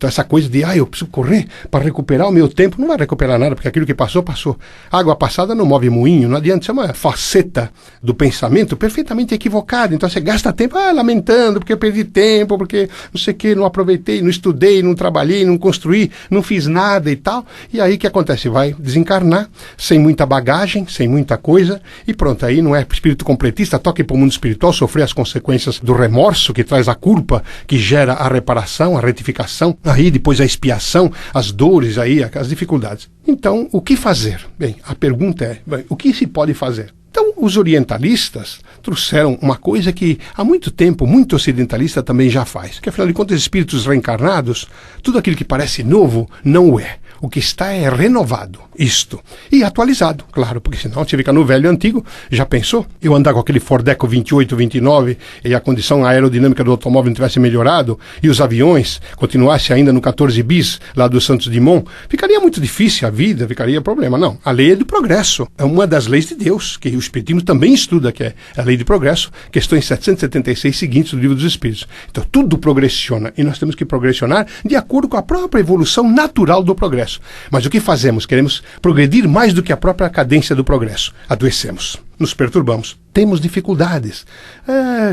Então essa coisa de, eu preciso correr para recuperar o meu tempo, não vai recuperar nada, porque aquilo que passou, passou. Água passada não move moinho, não adianta, isso é uma faceta do pensamento perfeitamente equivocada. Então você gasta tempo, lamentando, porque eu perdi tempo, porque não sei o que, não aproveitei, não estudei, não trabalhei, não construí, não fiz nada e tal. E aí o que acontece? Vai desencarnar, sem muita bagagem, sem muita coisa, e pronto, aí não é espírito completista, toca para o mundo espiritual, sofrer as consequências do remorso, que traz a culpa, que gera a reparação, a retificação, aí depois a expiação, as dores, aí as dificuldades. Então, o que fazer? Bem, a pergunta é, o que se pode fazer? Então, os orientalistas trouxeram uma coisa que há muito tempo, muito ocidentalista também já faz, que afinal de contas, espíritos reencarnados, tudo aquilo que parece novo, não o é. O que está é renovado, isto. E atualizado, claro, porque senão você fica no velho e antigo. Já pensou? Eu andar com aquele Ford Eco 28, 29 e a condição aerodinâmica do automóvel não tivesse melhorado e os aviões continuassem ainda no 14 bis, lá do Santos Dumont, ficaria muito difícil a vida, ficaria problema. Não, a lei é do progresso. É uma das leis de Deus, que o Espiritismo também estuda, que é a lei de progresso, questões 776 seguintes do Livro dos Espíritos. Então tudo progressiona e nós temos que progressionar de acordo com a própria evolução natural do progresso. Mas o que fazemos? Queremos progredir mais do que a própria cadência do progresso. Adoecemos, nos perturbamos, temos dificuldades,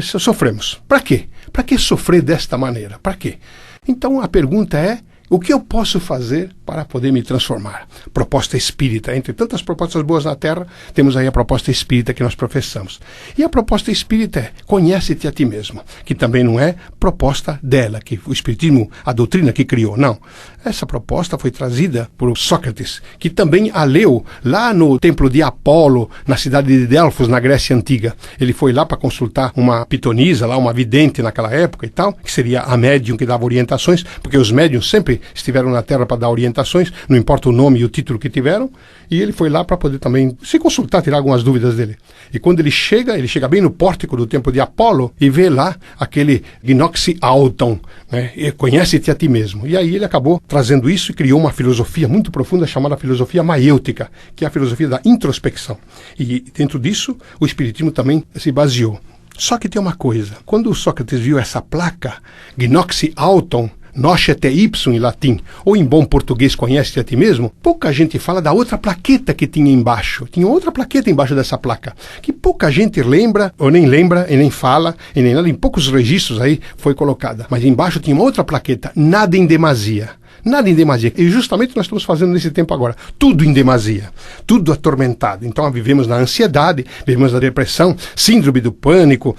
sofremos. Para quê? Para que sofrer desta maneira? Para quê? Então a pergunta é, o que eu posso fazer para poder me transformar? Proposta espírita. Entre tantas propostas boas na Terra, temos aí a proposta espírita que nós professamos. E a proposta espírita é, conhece-te a ti mesmo, que também não é proposta dela, que o Espiritismo, a doutrina que criou, não. Essa proposta foi trazida por Sócrates, que também a leu lá no templo de Apolo, na cidade de Delfos, na Grécia Antiga. Ele foi lá para consultar uma pitonisa, lá uma vidente naquela época e tal, que seria a médium que dava orientações, porque os médiums sempre estiveram na Terra para dar orientações, não importa o nome e o título que tiveram, e ele foi lá para poder também se consultar, tirar algumas dúvidas dele. E quando ele chega bem no pórtico do templo de Apolo e vê lá aquele gnoxi auton, né? Conhece-te a ti mesmo. E aí ele acabou trazendo isso e criou uma filosofia muito profunda chamada filosofia maiêutica, que é a filosofia da introspecção. E dentro disso, o Espiritismo também se baseou. Só que tem uma coisa, quando o Sócrates viu essa placa, gnoxi auton, Noscete ipsum em latim, ou em bom português, conhece-te a ti mesmo, pouca gente fala da outra plaqueta que tinha embaixo. Tinha outra plaqueta embaixo dessa placa, que pouca gente lembra, ou nem lembra, e nem fala, e nem nada, em poucos registros aí foi colocada. Mas embaixo tinha uma outra plaqueta, nada em demasia. Nada em demasia. E justamente nós estamos fazendo nesse tempo agora. Tudo em demasia. Tudo atormentado. Então vivemos na ansiedade, vivemos na depressão, síndrome do pânico,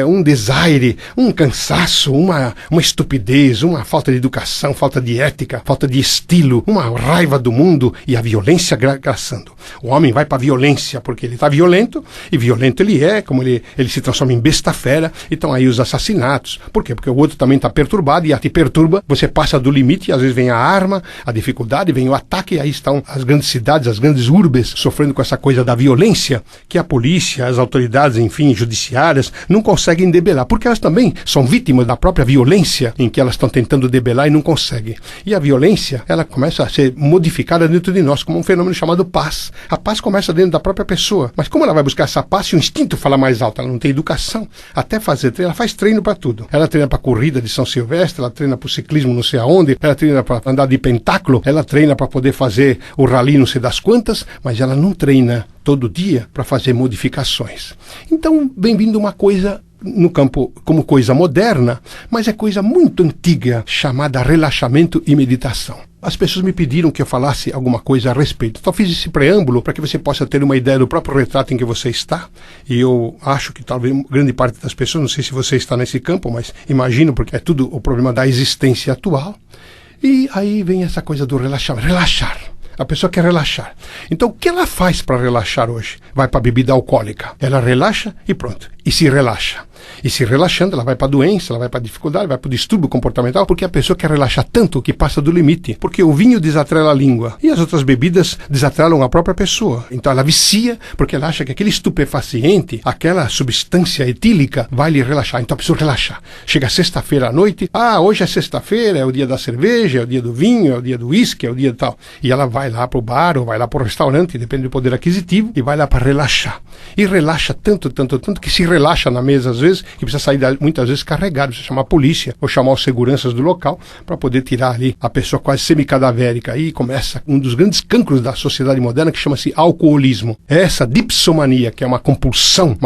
um desaire, um cansaço, uma estupidez, uma falta de educação, falta de ética, falta de estilo, uma raiva do mundo e a violência graçando. O homem vai para a violência porque ele está violento, e violento ele é, como ele se transforma em besta-fera. Então aí os assassinatos. Por quê? Porque o outro também está perturbado e a te perturba, você passa do limite e às vezes vem a arma, a dificuldade, vem o ataque, e aí estão as grandes cidades, as grandes urbes, sofrendo com essa coisa da violência, que a polícia, as autoridades, enfim, judiciárias, não conseguem debelar, porque elas também são vítimas da própria violência em que elas estão tentando debelar e não conseguem. E a violência, ela começa a ser modificada dentro de nós, como um fenômeno chamado paz. A paz começa dentro da própria pessoa. Mas como ela vai buscar essa paz se o instinto fala mais alto? Ela não tem educação. Até fazer treino, ela faz treino para tudo. Ela treina para corrida de São Silvestre, ela treina para o ciclismo não sei aonde, ela treina para andar de pentáculo, ela treina para poder fazer o rally não sei das quantas, mas ela não treina todo dia para fazer modificações. Então, bem-vindo uma coisa no campo como coisa moderna, mas é coisa muito antiga, chamada relaxamento e meditação. As pessoas me pediram que eu falasse alguma coisa a respeito. Então fiz esse preâmbulo para que você possa ter uma ideia do próprio retrato em que você está. E eu acho que talvez grande parte das pessoas, não sei se você está nesse campo, mas imagino, porque é tudo o problema da existência atual. E aí vem essa coisa do relaxamento. Relaxar. A pessoa quer relaxar. Então o que ela faz para relaxar hoje? Vai para a bebida alcoólica. Ela relaxa e pronto. E se relaxa. E se relaxando, ela vai para a doença, ela vai para a dificuldade, vai para o distúrbio comportamental, porque a pessoa quer relaxar tanto que passa do limite. Porque o vinho desatrela a língua e as outras bebidas desatrelam a própria pessoa. Então ela vicia, porque ela acha que aquele estupefaciente, aquela substância etílica, vai lhe relaxar. Então a pessoa relaxar. Chega sexta-feira à noite, hoje é sexta-feira, é o dia da cerveja, é o dia do vinho, é o dia do uísque, é o dia de tal. E ela vai lá para o bar ou vai lá para o restaurante, depende do poder aquisitivo, e vai lá para relaxar. E relaxa tanto, tanto, tanto, que se relaxa na mesa às vezes, vezes, que precisa sair muitas vezes carregado, precisa chamar a polícia ou chamar os seguranças do local para poder tirar ali a pessoa quase semicadavérica. Aí começa um dos grandes cancros da sociedade moderna, que chama-se alcoolismo. É essa dipsomania, que é uma compulsão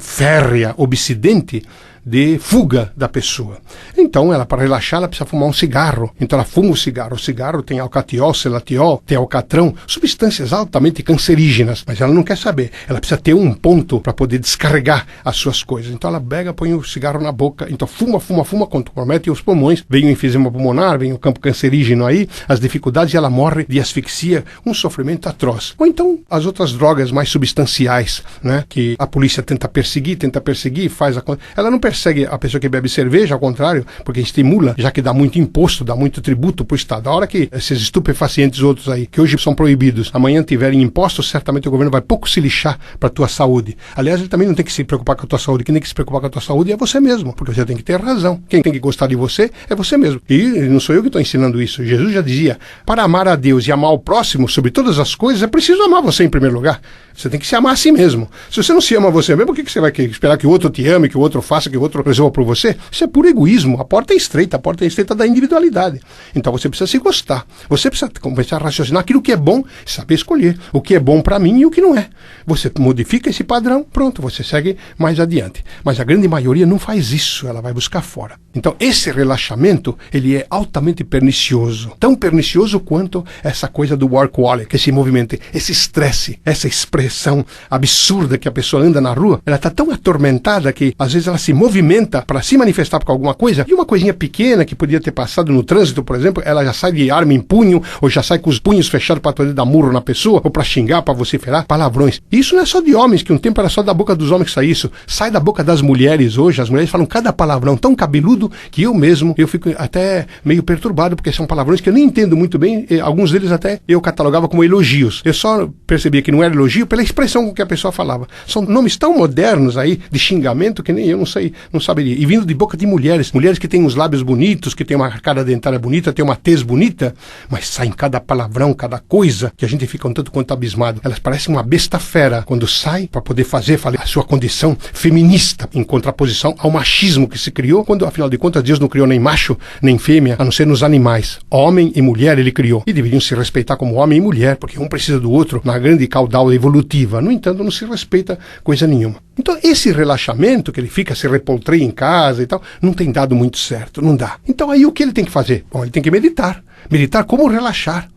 férrea, obsidente, de fuga da pessoa. Então, ela, para relaxar, ela precisa fumar um cigarro. Então, ela fuma o cigarro. O cigarro tem alcatiol, selatiol, tem alcatrão, substâncias altamente cancerígenas, mas ela não quer saber. Ela precisa ter um ponto para poder descarregar as suas coisas. Então, ela pega, põe o cigarro na boca, então fuma, compromete os pulmões, vem o enfisema pulmonar, vem o campo cancerígeno aí, as dificuldades, e ela morre de asfixia, um sofrimento atroz. Ou então, as outras drogas mais substanciais, né, que a polícia tenta perseguir, faz a coisa. Ela não persegue a pessoa que bebe cerveja, ao contrário, porque estimula, já que dá muito imposto, dá muito tributo para o Estado. A hora que esses estupefacientes outros aí, que hoje são proibidos, amanhã tiverem impostos, certamente o governo vai pouco se lixar para a tua saúde. Aliás, ele também não tem que se preocupar com a tua saúde. Quem tem que se preocupar com a tua saúde é você mesmo, porque você tem que ter razão. Quem tem que gostar de você é você mesmo. E não sou eu que estou ensinando isso. Jesus já dizia, para amar a Deus e amar o próximo sobre todas as coisas, é preciso amar você em primeiro lugar. Você tem que se amar a si mesmo. Se você não se ama você mesmo, por que você vai esperar que o outro te ame, que o outro faça, que o outro resolva por você? Isso é puro egoísmo. A porta é estreita da individualidade. Então você precisa se gostar. Você precisa começar a raciocinar aquilo que é bom, saber escolher o que é bom para mim e o que não é. Você modifica esse padrão, pronto, você segue mais adiante. Mas a grande maioria não faz isso, ela vai buscar fora. Então esse relaxamento, ele é altamente pernicioso. Tão pernicioso quanto essa coisa do workaholic, esse movimento, esse estresse, essa expressão absurda que a pessoa anda na rua, ela está tão atormentada que às vezes ela se movimenta para se manifestar por alguma coisa, e uma coisinha pequena que podia ter passado no trânsito, por exemplo, ela já sai de arma em punho, ou já sai com os punhos fechados para poder dar murro na pessoa, ou para xingar, para vociferar, palavrões. Isso não é só de homens, que um tempo era só da boca dos homens que sai isso, sai da boca das mulheres hoje. As mulheres falam cada palavrão tão cabeludo que eu fico até meio perturbado, porque são palavrões que eu nem entendo muito bem, e alguns deles até eu catalogava como elogios. Eu só percebia que não era elogio pela expressão com que a pessoa falava. São nomes tão modernos aí, de xingamento, que nem eu não saberia. E vindo de boca de mulheres que têm os lábios bonitos, que têm uma cara dentária bonita, têm uma tez bonita, mas saem cada palavrão, cada coisa, que a gente fica um tanto quanto abismado. Elas parecem uma besta fera quando sai para poder fazer a sua condição feminista, em contraposição ao machismo que se criou, quando, afinal de contas, Deus não criou nem macho, nem fêmea, a não ser nos animais. Homem e mulher ele criou. E deveriam se respeitar como homem e mulher, porque um precisa do outro na grande caudal evolutiva. No entanto, não se respeita coisa nenhuma. Então, esse relaxamento, que ele fica, se repoltreia em casa e tal, não tem dado muito certo, não dá. Então, aí o que ele tem que fazer? Bom, ele tem que meditar. Meditar como relaxar.